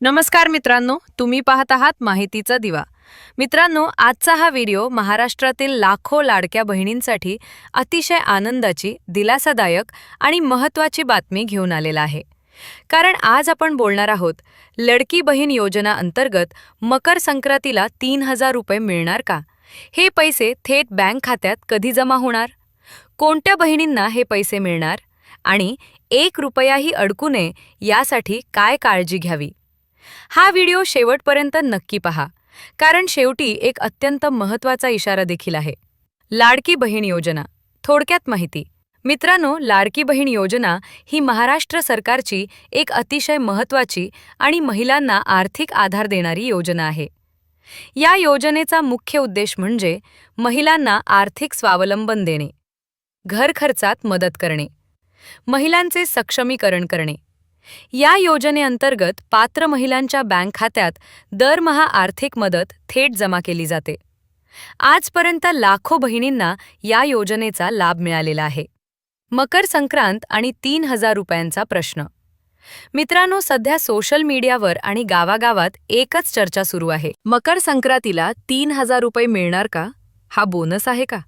नमस्कार मित्रांनो, तुम्ही पाहत आहात माहितीचा दिवा. मित्रांनो, आजचा हा व्हिडिओ महाराष्ट्रातील लाखो लाडक्या बहिणींसाठी अतिशय आनंदाची, दिलासादायक आणि महत्त्वाची बातमी घेऊन आलेला आहे. कारण आज आपण बोलणार आहोत लडकी बहीण योजना अंतर्गत मकर संक्रांतीला 3000 रुपये मिळणार का? हे पैसे थेट बँक खात्यात कधी जमा होणार? कोणत्या बहिणींना हे पैसे मिळणार? आणि 1 रुपयाही अडकू नये यासाठी काय काळजी घ्यावी? हा व्हिडिओ शेवटपर्यंत नक्की पहा, कारण शेवटी एक अत्यंत महत्त्वाचा इशारा देखील आहे. लाडकी बहीण योजना थोडक्यात माहिती. मित्रांनो, लाडकी बहीण योजना ही महाराष्ट्र सरकारची एक अतिशय महत्त्वाची आणि महिलांना आर्थिक आधार देणारी योजना आहे. या योजनेचा मुख्य उद्देश म्हणजे महिलांना आर्थिक स्वावलंबन देणे, घर खर्चात मदत करणे, महिलांचे सक्षमीकरण करणे. या योजनेअंतर्गत पात्र महिलांच्या बँक खात्यात दरमहा आर्थिक मदत थेट जमा केली जाते. आजपर्यंत लाखो बहिणींना या योजनेचा लाभ मिळालेला आहे. मकर संक्रांत आणि 3000 रुपयांचा प्रश्न. मित्रांनो, सध्या सोशल मीडियावर आणि गावागावात एकच चर्चा सुरू आहे. मकर संक्रांतीला 3000 रुपये मिळणार का? हा बोनस आहे का?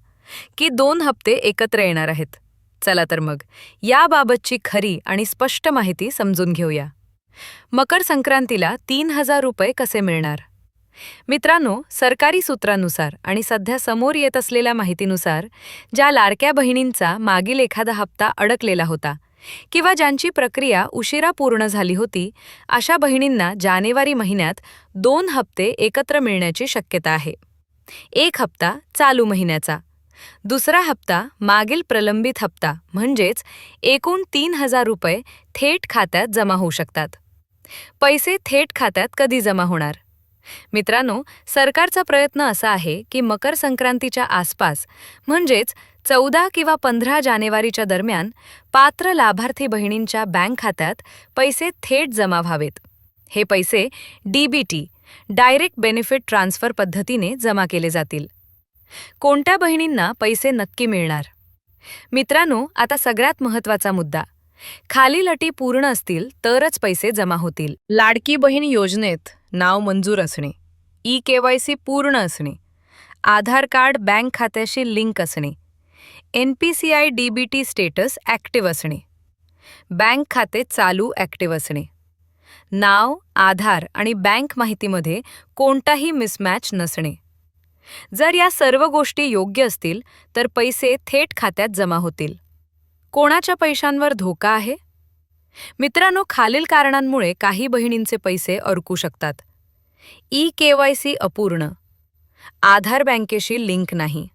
की 2 हप्ते एकत्र येणार आहेत? चला तर मग याबाबतची खरी आणि स्पष्ट माहिती समजून घेऊया. मकर संक्रांतीला 3000 रुपये कसे मिळणार? मित्रांनो, सरकारी सूत्रांनुसार आणि सध्या समोर येत असलेल्या माहितीनुसार ज्या लाडक्या बहिणींचा मागील एखादा हप्ता अडकलेला होता किंवा ज्यांची प्रक्रिया उशिरा पूर्ण झाली होती, अशा बहिणींना जानेवारी महिन्यात 2 हप्ते एकत्र मिळण्याची शक्यता आहे. 1 हप्ता चालू महिन्याचा, दुसरा हप्ता मागील प्रलंबित हप्ता, म्हणजेच एकूण 3000 रुपये थेट खात्यात जमा होऊ शकतात. पैसे थेट खात्यात कधी जमा होणार? मित्रांनो, सरकारचा प्रयत्न असा आहे की मकर संक्रांतीच्या आसपास, म्हणजेच 14 किंवा 15 जानेवारीच्या दरम्यान पात्र लाभार्थी बहिणींच्या बँक खात्यात पैसे थेट जमा व्हावेत. हे पैसे डीबीटी, डायरेक्ट बेनिफिट ट्रान्सफर पद्धतीने जमा केले जातील. कोणत्या बहिणींना पैसे नक्की मिळणार? मित्रांनो, आता सगळ्यात महत्त्वाचा मुद्दा. खालील अटी पूर्ण असतील तरच पैसे जमा होतील. लाडकी बहीण योजनेत नाव मंजूर असणे, ई-केवायसी पूर्ण असणे, आधार कार्ड बँक खात्याशी लिंक असणे, NPCI DBT स्टेटस ॲक्टिव्ह असणे, बँक खाते चालू ॲक्टिव्ह असणे, नाव, आधार आणि बँक माहितीमध्ये कोणताही मिसमॅच नसणे. जर या सर्व गोष्टी योग्य असतील तर पैसे थेट खात्यात जमा होतील. कोणाच्या पैशांवर धोका आहे? मित्रांनो, खालील कारणांमुळे काही बहिणींचे पैसे अडकू शकतात. ई-केवायसी अपूर्ण, आधार बँकेशी लिंक नाही,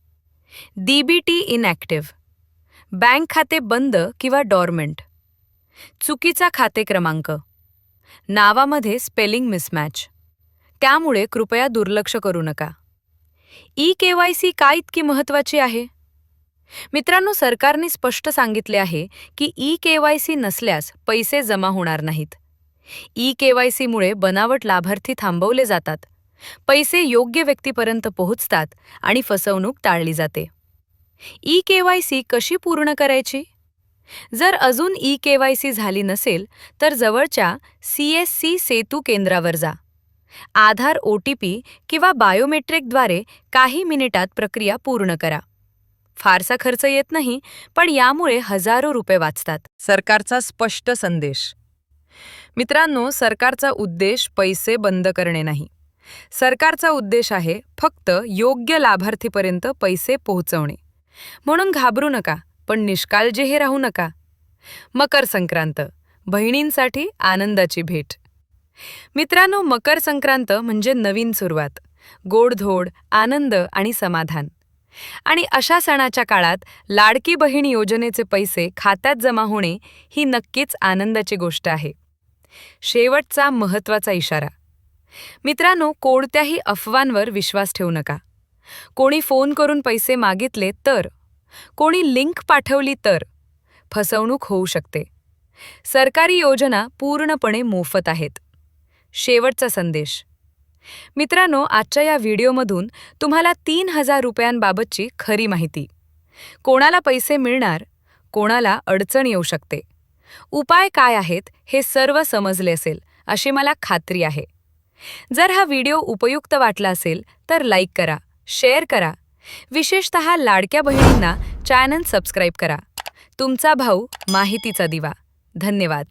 DBT इनॅक्टिव्ह, बँक खाते बंद किंवा डॉर्मेंट, चुकीचा खाते क्रमांक, नावामध्ये स्पेलिंग मिसमॅच. त्यामुळे कृपया दुर्लक्ष करू नका. ई-केवायसी का इतकी महत्त्वाची आहे? मित्रांनो, सरकारने स्पष्ट सांगितले आहे की ई-केवायसी नसल्यास पैसे जमा होणार नाहीत. ई-केवायसीमुळे बनावट लाभार्थी थांबवले जातात, पैसे योग्य व्यक्तीपर्यंत पोहोचतात आणि फसवणूक टाळली जाते. ई-केवायसी कशी पूर्ण करायची? जर अजून ई-केवायसी झाली नसेल तर जवळच्या CSC सेतू केंद्रावर जा. आधार OTP किंवा बायोमेट्रिकद्वारे काही मिनिटात प्रक्रिया पूर्ण करा. फारसा खर्च येत नाही, पण यामुळे हजारो रुपये वाचतात. सरकारचा स्पष्ट संदेश. मित्रांनो, सरकारचा उद्देश पैसे बंद करणे नाही. सरकारचा उद्देश आहे फक्त योग्य लाभार्थीपर्यंत पैसे पोहोचवणे. म्हणून घाबरू नका, पण निष्काळजीही राहू नका. मकर संक्रांत, बहिणींसाठी आनंदाची भेट. मित्रांनो, मकर संक्रांत म्हणजे नवीन सुरुवात, गोडधोड, आनंद आणि समाधान. आणि अशा सणाच्या काळात लाडकी बहीण योजनेचे पैसे खात्यात जमा होणे ही नक्कीच आनंदाची गोष्ट आहे. शेवटचा महत्त्वाचा इशारा. मित्रांनो, कोणत्याही अफवांवर विश्वास ठेवू नका. कोणी फोन करून पैसे मागितले तर, कोणी लिंक पाठवली तर फसवणूक होऊ शकते. सरकारी योजना पूर्णपणे मोफत आहेत. शेवटचा संदेश. मित्रांनो, आजच्या या व्हिडिओमधून तुम्हाला 3000 रुपयांबाबतची खरी माहिती, कोणाला पैसे मिळणार, कोणाला अडचण येऊ शकते, उपाय काय आहेत हे सर्व समजले असेल अशी मला खात्री आहे. जर हा व्हिडिओ उपयुक्त वाटला असेल तर लाईक करा, शेअर करा. विशेषतः लाडक्या बहिणींना चॅनल सबस्क्राईब करा. तुमचा भाऊ, माहितीचा दिवा. धन्यवाद.